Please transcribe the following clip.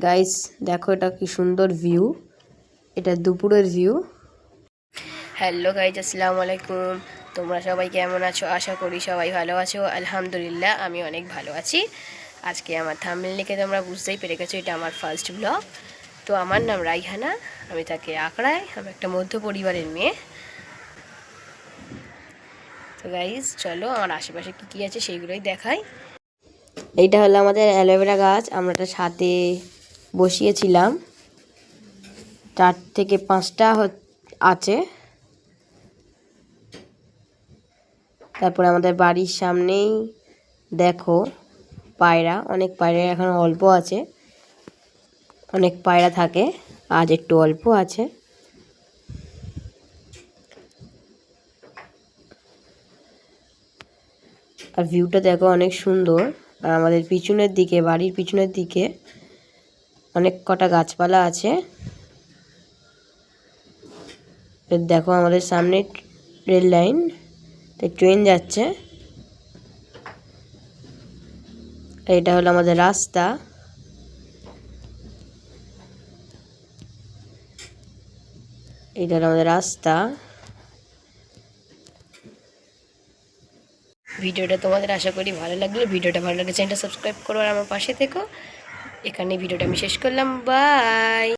Guys দেখো এটা কি সুন্দর ভিউ, এটা দুপুরের ভিউ। হ্যালো গাইস, আসসালামু আলাইকুম। তোমরা সবাই কেমন আছো? আশা করি সবাই ভালো আছো। আলহামদুলিল্লাহ আমি অনেক ভালো আছি। আজকে আমার থাম্বনেল দেখে তোমরা বুঝতেই পেরে গেছো এটা আমার ফার্স্ট ব্লগ। তো আমার নাম রাইহানা, আমি থাকি আকড়ায়, আমি একটা মধ্য পরিবারের মেয়ে। তো গাইস চলো আমার আশেপাশে কী কী আছে সেইগুলোই দেখাই। এইটা হলো আমাদের অ্যালোভেরা গাছ, আমরা এটা ছাদে বসিয়েছিলাম। 4 থেকে 5টা আছে। তারপরে আমাদের বাড়ির সামনেই দেখো পায়রা, অনেক পায়রা এখন অল্প আছে, অনেক পায়রা থাকে, আজ একটু অল্প আছে। আর ভিউটা দেখো অনেক সুন্দর। আর আমাদের পিছনের দিকে, বাড়ির পিছনের দিকে অনেক কটা গাছপালা আছে। দেখো আমাদের সামনে রেল লাইন, ট্রেন যাচ্ছে। এটা হলো আমাদের রাস্তা। এটা হলো আমাদের রাস্তা। ভিডিওটা তোমাদের আশা করি ভালো লাগলো। ভিডিওটা ভালো লাগলে চ্যানেলটা সাবস্ক্রাইব করো আর আমার পাশে থেকো। এখানে ভিডিওটা আমি শেষ করলাম। বাই।